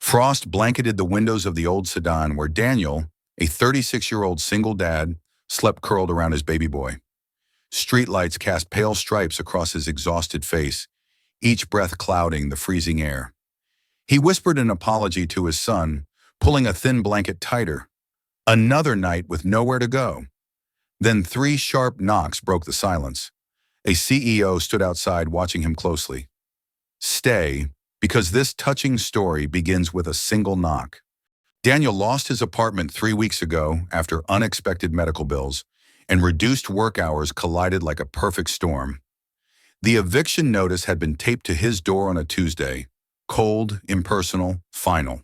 Frost blanketed the windows of the old sedan where Daniel, a 36-year-old single dad, slept curled around his baby boy. Streetlights cast pale stripes across his exhausted face, each breath clouding the freezing air. He whispered an apology to his son, pulling a thin blanket tighter. Another night with nowhere to go. Then 3 sharp knocks broke the silence. A CEO stood outside watching him closely. Stay, because this touching story begins with a single knock. Daniel lost his apartment 3 weeks ago after unexpected medical bills, and reduced work hours collided like a perfect storm. The eviction notice had been taped to his door on a Tuesday. Cold, impersonal, final.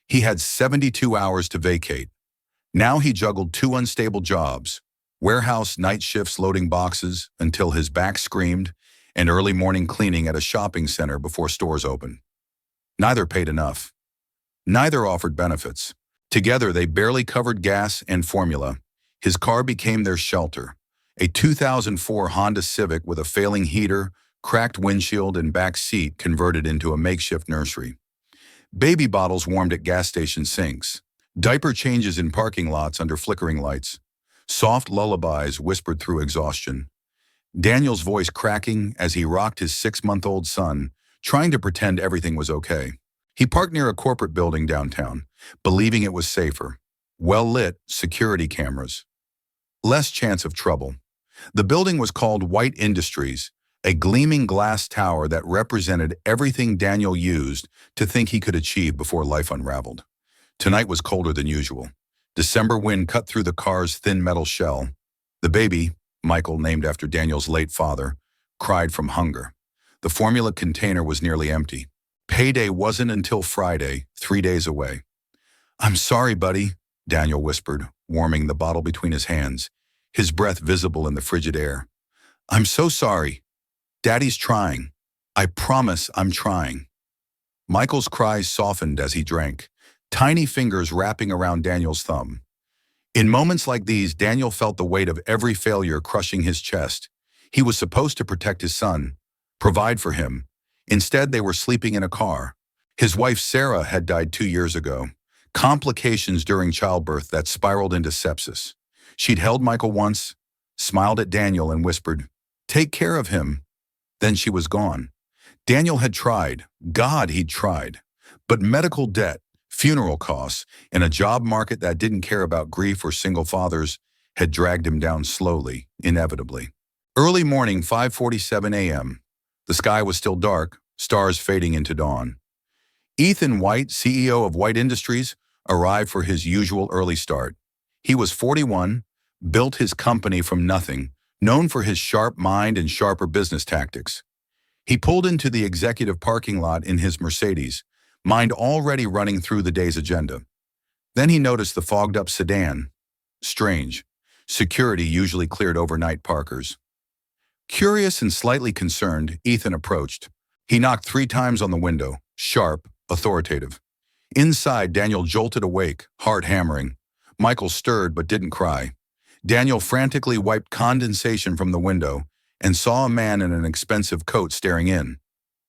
He had 72 hours to vacate. Now he juggled 2 unstable jobs, warehouse night shifts loading boxes until his back screamed, and early morning cleaning at a shopping center before stores opened. Neither paid enough. Neither offered benefits. Together they barely covered gas and formula. His car became their shelter, a 2004 Honda Civic with a failing heater, cracked windshield, and back seat converted into a makeshift nursery. Baby bottles warmed at gas station sinks. Diaper changes in parking lots under flickering lights. Soft lullabies whispered through exhaustion. Daniel's voice cracking as he rocked his 6-month-old son, trying to pretend everything was okay. He parked near a corporate building downtown, believing it was safer. Well-lit, security cameras. Less chance of trouble. The building was called White Industries, a gleaming glass tower that represented everything Daniel used to think he could achieve before life unraveled. Tonight was colder than usual. December wind cut through the car's thin metal shell. The baby, Michael, named after Daniel's late father, cried from hunger. The formula container was nearly empty. Payday wasn't until Friday, 3 days away. "I'm sorry, buddy," Daniel whispered, warming the bottle between his hands, his breath visible in the frigid air. "I'm so sorry. Daddy's trying. I promise I'm trying." Michael's cries softened as he drank, tiny fingers wrapping around Daniel's thumb. In moments like these, Daniel felt the weight of every failure crushing his chest. He was supposed to protect his son, provide for him. Instead, they were sleeping in a car. His wife, Sarah, had died 2 years ago. Complications during childbirth that spiraled into sepsis. She'd held Michael once, smiled at Daniel, and whispered, "Take care of him." Then she was gone. Daniel had tried. God, he'd tried. But medical debt, funeral costs, and a job market that didn't care about grief or single fathers had dragged him down slowly, inevitably. Early morning, 5:47 a.m. The sky was still dark, stars fading into dawn. Ethan White, CEO of White Industries, arrived for his usual early start. He was 41, built his company from nothing, known for his sharp mind and sharper business tactics. He pulled into the executive parking lot in his Mercedes, mind already running through the day's agenda. Then he noticed the fogged-up sedan. Strange. Security usually cleared overnight parkers. Curious and slightly concerned, Ethan approached. He knocked 3 times on the window, sharp, authoritative. Inside, Daniel jolted awake, heart hammering. Michael stirred but didn't cry. Daniel frantically wiped condensation from the window and saw a man in an expensive coat staring in.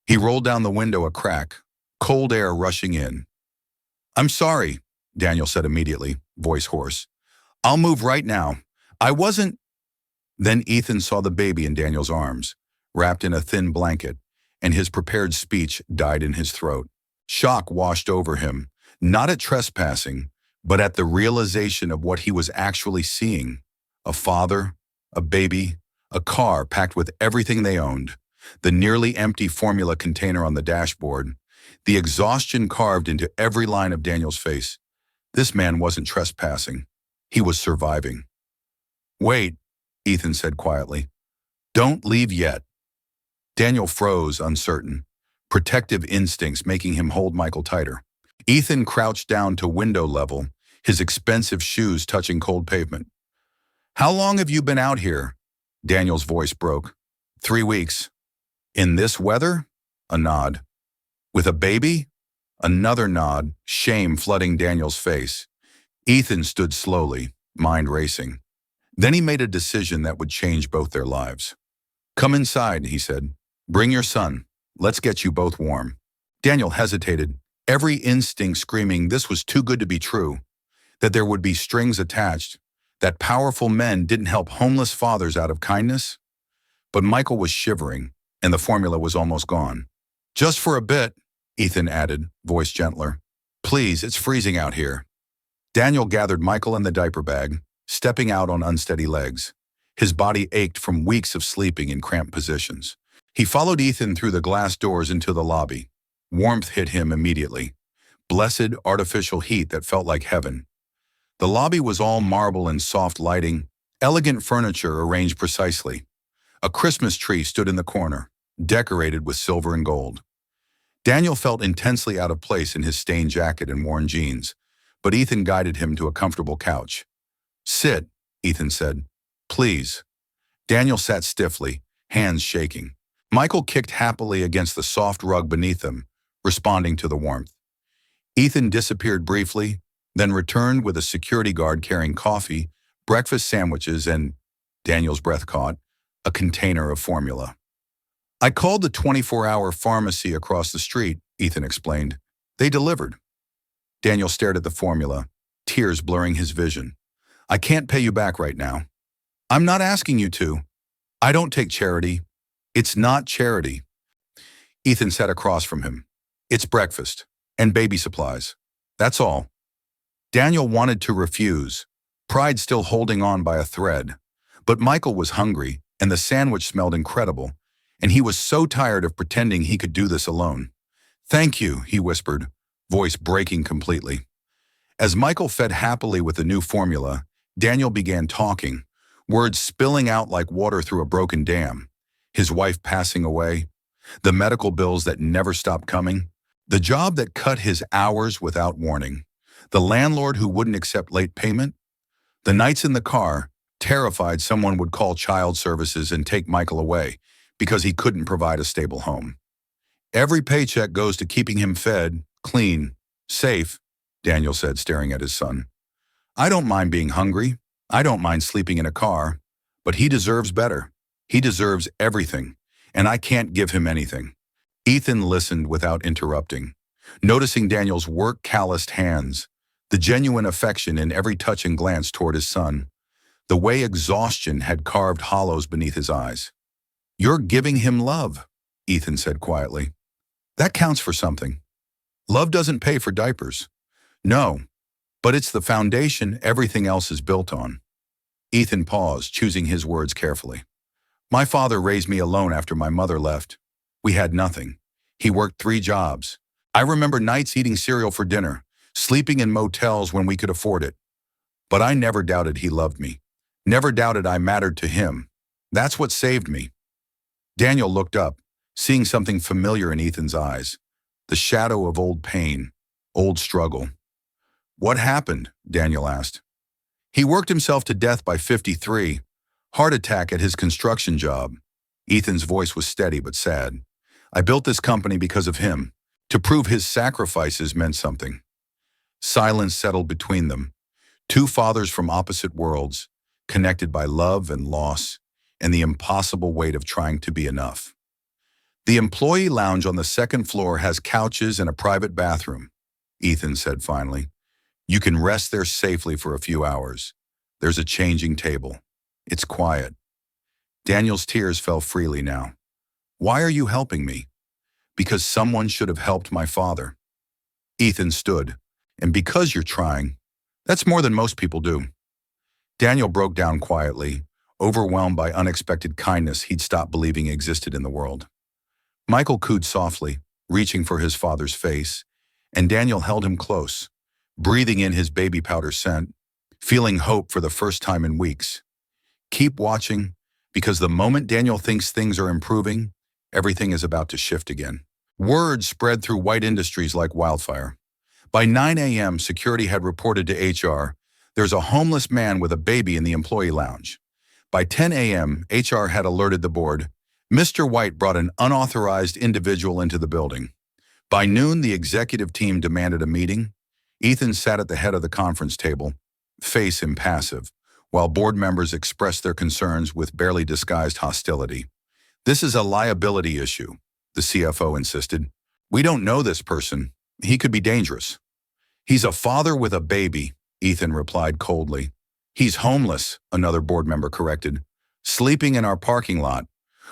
He rolled down the window a crack, cold air rushing in. "I'm sorry," Daniel said immediately, voice hoarse. "I'll move right now. I wasn't—" Then Ethan saw the baby in Daniel's arms, wrapped in a thin blanket, and his prepared speech died in his throat. Shock washed over him, not at trespassing, but at the realization of what he was actually seeing. A father, a baby, a car packed with everything they owned, the nearly empty formula container on the dashboard, the exhaustion carved into every line of Daniel's face. This man wasn't trespassing. He was surviving. "Wait," Ethan said quietly. "Don't leave yet." Daniel froze, uncertain, protective instincts making him hold Michael tighter. Ethan crouched down to window level, his expensive shoes touching cold pavement. "How long have you been out here?" Daniel's voice broke. 3 weeks. "In this weather?" A nod. "With a baby?" Another nod, shame flooding Daniel's face. Ethan stood slowly, mind racing. Then he made a decision that would change both their lives. "Come inside," he said. "Bring your son. Let's get you both warm." Daniel hesitated, every instinct screaming this was too good to be true, that there would be strings attached, that powerful men didn't help homeless fathers out of kindness. But Michael was shivering, and the formula was almost gone. "Just for a bit," Ethan added, voice gentler. "Please, it's freezing out here." Daniel gathered Michael and the diaper bag, stepping out on unsteady legs. His body ached from weeks of sleeping in cramped positions. He followed Ethan through the glass doors into the lobby. Warmth hit him immediately. Blessed artificial heat that felt like heaven. The lobby was all marble and soft lighting, elegant furniture arranged precisely. A Christmas tree stood in the corner, decorated with silver and gold. Daniel felt intensely out of place in his stained jacket and worn jeans, but Ethan guided him to a comfortable couch. "Sit," Ethan said. "Please." Daniel sat stiffly, hands shaking. Michael kicked happily against the soft rug beneath him, responding to the warmth. Ethan disappeared briefly, then returned with a security guard carrying coffee, breakfast sandwiches, and, Daniel's breath caught, a container of formula. "I called the 24-hour pharmacy across the street," Ethan explained. "They delivered." Daniel stared at the formula, tears blurring his vision. "I can't pay you back right now." "I'm not asking you to. I don't take charity. It's not charity." Ethan sat across from him. "It's breakfast and baby supplies. That's all." Daniel wanted to refuse, pride still holding on by a thread. But Michael was hungry, and the sandwich smelled incredible, and he was so tired of pretending he could do this alone. "Thank you," he whispered, voice breaking completely. As Michael fed happily with the new formula, Daniel began talking, words spilling out like water through a broken dam. His wife passing away, the medical bills that never stopped coming, the job that cut his hours without warning, the landlord who wouldn't accept late payment, the nights in the car, terrified someone would call child services and take Michael away because he couldn't provide a stable home. "Every paycheck goes to keeping him fed, clean, safe," Daniel said, staring at his son. "I don't mind being hungry. I don't mind sleeping in a car. But he deserves better. He deserves everything, and I can't give him anything." Ethan listened without interrupting, noticing Daniel's work-calloused hands, the genuine affection in every touch and glance toward his son, the way exhaustion had carved hollows beneath his eyes. "You're giving him love," Ethan said quietly. "That counts for something. Love doesn't pay for diapers. No, but it's the foundation everything else is built on." Ethan paused, choosing his words carefully. "My father raised me alone after my mother left. We had nothing. He worked 3 jobs. I remember nights eating cereal for dinner, sleeping in motels when we could afford it. But I never doubted he loved me. Never doubted I mattered to him. That's what saved me." Daniel looked up, seeing something familiar in Ethan's eyes, the shadow of old pain, old struggle. "What happened?" Daniel asked. "He worked himself to death by 53, heart attack at his construction job." Ethan's voice was steady but sad. "I built this company because of him, to prove his sacrifices meant something." Silence settled between them, 2 fathers from opposite worlds, connected by love and loss, and the impossible weight of trying to be enough. "The employee lounge on the 2nd floor has couches and a private bathroom," Ethan said finally. "You can rest there safely for a few hours. There's a changing table. It's quiet." Daniel's tears fell freely now. "Why are you helping me?" "Because someone should have helped my father." Ethan stood. "And because you're trying. That's more than most people do." Daniel broke down quietly, overwhelmed by unexpected kindness he'd stopped believing existed in the world. Michael cooed softly, reaching for his father's face, and Daniel held him close, breathing in his baby powder scent, feeling hope for the first time in weeks. "Keep watching, because the moment Daniel thinks things are improving, everything is about to shift again." Word spread through White Industries like wildfire. By 9 a.m., security had reported to HR, "There's a homeless man with a baby in the employee lounge." By 10 a.m., HR had alerted the board, "Mr. White brought an unauthorized individual into the building." By noon, the executive team demanded a meeting. Ethan sat at the head of the conference table, face impassive, while board members expressed their concerns with barely disguised hostility. "This is a liability issue," the CFO insisted. "We don't know this person. He could be dangerous. He's a father with a baby, Ethan replied coldly. He's homeless, another board member corrected. Sleeping in our parking lot.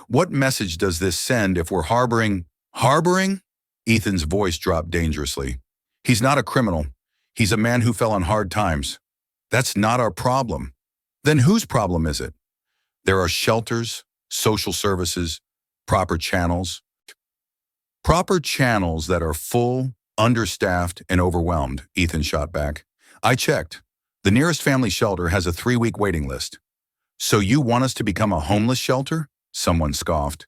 What message does this send if we're harboring? Harboring? Ethan's voice dropped dangerously. He's not a criminal. He's a man who fell on hard times. That's not our problem. Then whose problem is it? There are shelters, social services, proper channels. Proper channels that are full, understaffed, and overwhelmed, Ethan shot back. I checked. The nearest family shelter has a 3-week waiting list. So you want us to become a homeless shelter? Someone scoffed.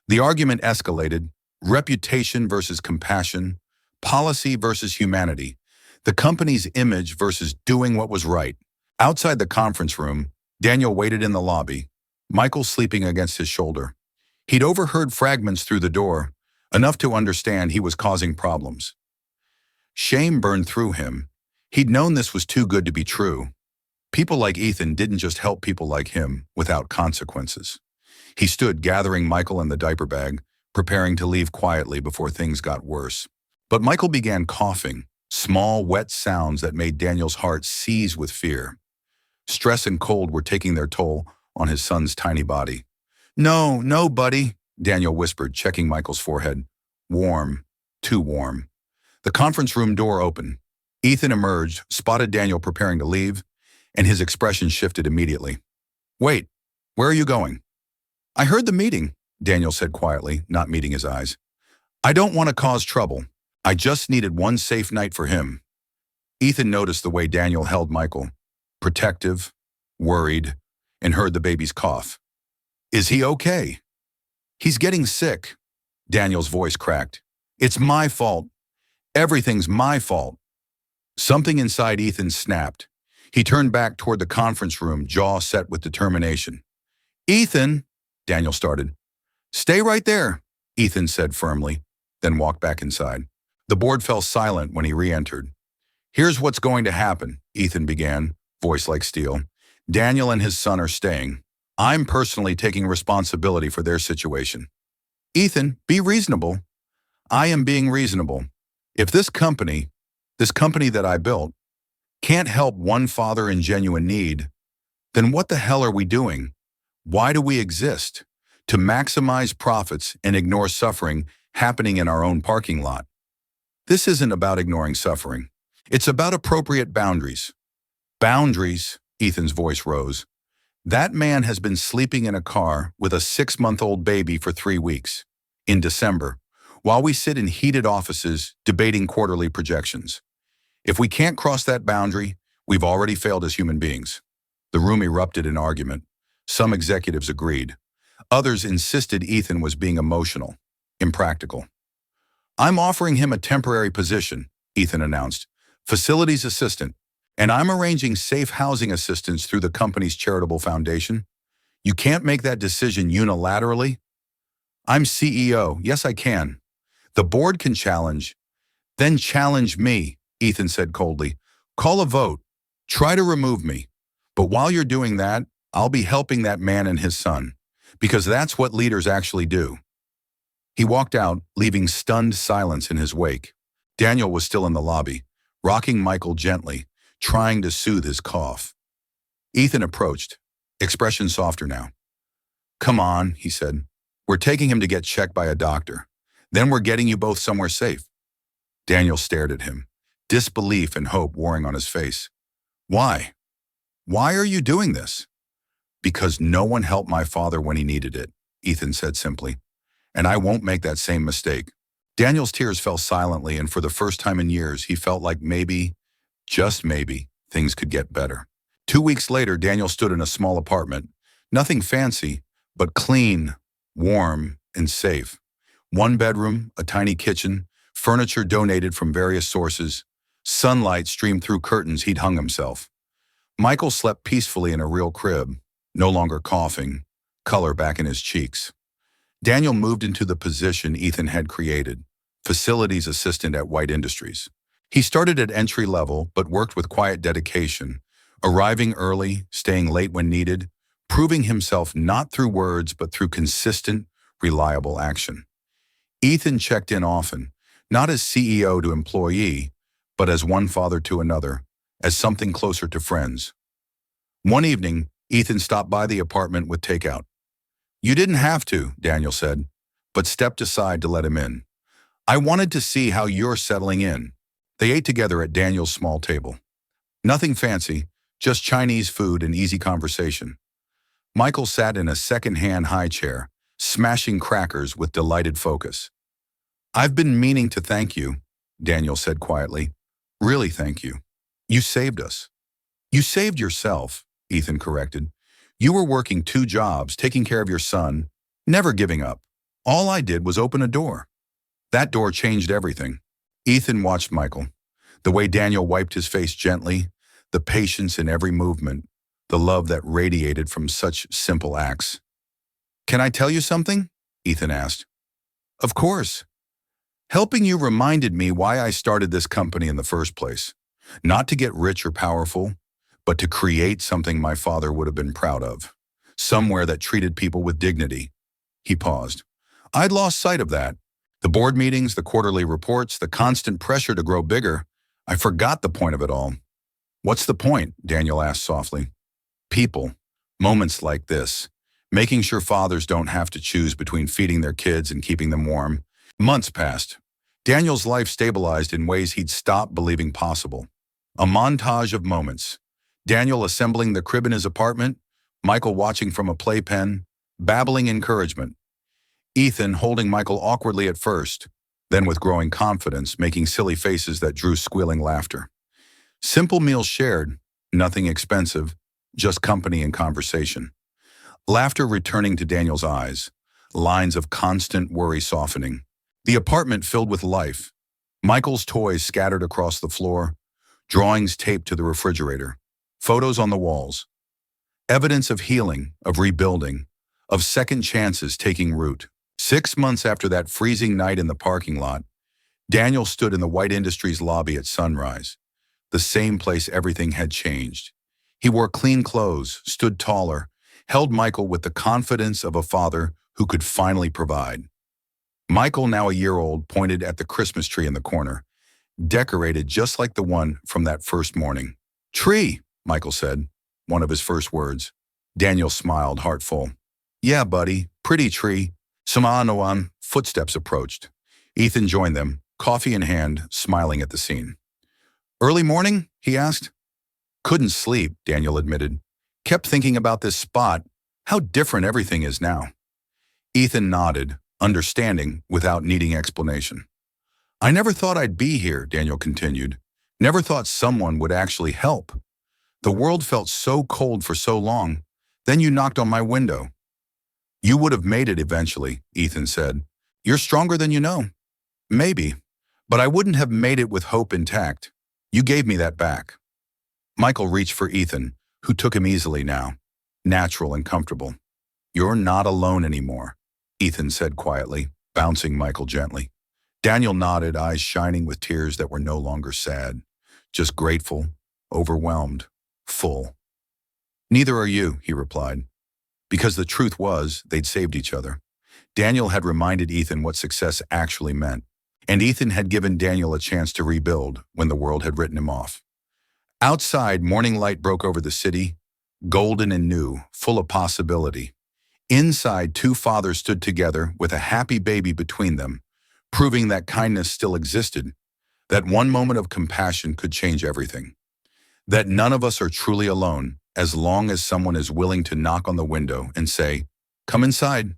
The argument escalated. Reputation versus compassion, policy versus humanity, the company's image versus doing what was right. Outside the conference room, Daniel waited in the lobby, Michael sleeping against his shoulder. He'd overheard fragments through the door, enough to understand he was causing problems. Shame burned through him. He'd known this was too good to be true. People like Ethan didn't just help people like him without consequences. He stood gathering Michael in the diaper bag, preparing to leave quietly before things got worse. But Michael began coughing, small, wet sounds that made Daniel's heart seize with fear. Stress and cold were taking their toll on his son's tiny body. No, no, buddy, Daniel whispered, checking Michael's forehead. Warm, too warm. The conference room door opened. Ethan emerged, spotted Daniel preparing to leave, and his expression shifted immediately. Wait, where are you going? I heard the meeting, Daniel said quietly, not meeting his eyes. I don't want to cause trouble. I just needed one safe night for him. Ethan noticed the way Daniel held Michael, protective, worried, and heard the baby's cough. Is he okay? He's getting sick. Daniel's voice cracked. It's my fault. Everything's my fault. Something inside Ethan snapped. He turned back toward the conference room, jaw set with determination. Ethan, Daniel started. Stay right there, Ethan said firmly, then walked back inside. The board fell silent when he re-entered. Here's what's going to happen, Ethan began, voice like steel. Daniel and his son are staying. I'm personally taking responsibility for their situation. Ethan, be reasonable. I am being reasonable. If this company that I built, can't help one father in genuine need, then what the hell are we doing? Why do we exist? To maximize profits and ignore suffering happening in our own parking lot. This isn't about ignoring suffering. It's about appropriate boundaries. Boundaries, Ethan's voice rose. That man has been sleeping in a car with a 6-month-old baby for 3 weeks, in December, while we sit in heated offices debating quarterly projections. If we can't cross that boundary, we've already failed as human beings. The room erupted in argument. Some executives agreed. Others insisted Ethan was being emotional, impractical. I'm offering him a temporary position, Ethan announced, facilities assistant, and I'm arranging safe housing assistance through the company's charitable foundation. You can't make that decision unilaterally. I'm CEO. Yes, I can. The board can challenge. Then challenge me, Ethan said coldly. Call a vote. Try to remove me. But while you're doing that, I'll be helping that man and his son, because that's what leaders actually do. He walked out, leaving stunned silence in his wake. Daniel was still in the lobby, rocking Michael gently, trying to soothe his cough. Ethan approached, expression softer now. Come on, he said. We're taking him to get checked by a doctor. Then we're getting you both somewhere safe. Daniel stared at him, disbelief and hope warring on his face. Why? Why are you doing this? Because no one helped my father when he needed it, Ethan said simply. And I won't make that same mistake. Daniel's tears fell silently, and for the first time in years, he felt like maybe, just maybe, things could get better. 2 weeks later, Daniel stood in a small apartment. Nothing fancy, but clean, warm, and safe. 1 bedroom, a tiny kitchen, furniture donated from various sources. Sunlight streamed through curtains he'd hung himself. Michael slept peacefully in a real crib, no longer coughing, color back in his cheeks. Daniel moved into the position Ethan had created, facilities assistant at White Industries. He started at entry level, but worked with quiet dedication, arriving early, staying late when needed, proving himself not through words, but through consistent, reliable action. Ethan checked in often, not as CEO to employee, but as one father to another, as something closer to friends. One evening, Ethan stopped by the apartment with takeout. "You didn't have to," Daniel said, but stepped aside to let him in. "I wanted to see how you're settling in." They ate together at Daniel's small table. Nothing fancy, just Chinese food and easy conversation. Michael sat in a second-hand high chair, smashing crackers with delighted focus. "I've been meaning to thank you," Daniel said quietly. "Really thank you. You saved us." "You saved yourself," Ethan corrected. "You were working 2 jobs, taking care of your son, never giving up. All I did was open a door. That door changed everything." Ethan watched Michael. The way Daniel wiped his face gently, the patience in every movement, the love that radiated from such simple acts. "Can I tell you something?" Ethan asked. "Of course. Helping you reminded me why I started this company in the first place. Not to get rich or powerful, but to create something my father would have been proud of. Somewhere that treated people with dignity." He paused. "I'd lost sight of that. The board meetings, the quarterly reports, the constant pressure to grow bigger. I forgot the point of it all." "What's the point?" Daniel asked softly. "People. Moments like this. Making sure fathers don't have to choose between feeding their kids and keeping them warm." Months passed. Daniel's life stabilized in ways he'd stopped believing possible. A montage of moments. Daniel assembling the crib in his apartment, Michael watching from a playpen, babbling encouragement. Ethan holding Michael awkwardly at first, then with growing confidence, making silly faces that drew squealing laughter. Simple meals shared, nothing expensive, just company and conversation. Laughter returning to Daniel's eyes, lines of constant worry softening. The apartment filled with life. Michael's toys scattered across the floor, drawings taped to the refrigerator, photos on the walls. Evidence of healing, of rebuilding, of second chances taking root. 6 months after that freezing night in the parking lot, Daniel stood in the White Industries lobby at sunrise, the same place everything had changed. He wore clean clothes, stood taller, held Michael with the confidence of a father who could finally provide. Michael, now a year old, pointed at the Christmas tree in the corner, decorated just like the one from that first morning. "Tree," Michael said, one of his first words. Daniel smiled, heart full. "Yeah, buddy, pretty tree." Samanoan footsteps approached. Ethan joined them, coffee in hand, smiling at the scene. "Early morning?" he asked. "Couldn't sleep," Daniel admitted. "Kept thinking about this spot, how different everything is now." Ethan nodded, understanding without needing explanation. "I never thought I'd be here," Daniel continued. "Never thought someone would actually help. The world felt so cold for so long. Then you knocked on my window." "You would have made it eventually," Ethan said. "You're stronger than you know." "Maybe, but I wouldn't have made it with hope intact. You gave me that back." Michael reached for Ethan, who took him easily now, natural and comfortable. "You're not alone anymore," Ethan said quietly, bouncing Michael gently. Daniel nodded, eyes shining with tears that were no longer sad, just grateful, overwhelmed, full. "Neither are you," he replied. Because the truth was, they'd saved each other. Daniel had reminded Ethan what success actually meant, and Ethan had given Daniel a chance to rebuild when the world had written him off. Outside, morning light broke over the city, golden and new, full of possibility. Inside, 2 fathers stood together with a happy baby between them, proving that kindness still existed, that one moment of compassion could change everything, that none of us are truly alone as long as someone is willing to knock on the window and say, "Come inside,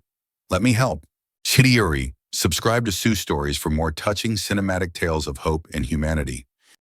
let me help." Shiriuri, subscribe to Sue Stories for more touching cinematic tales of hope and humanity.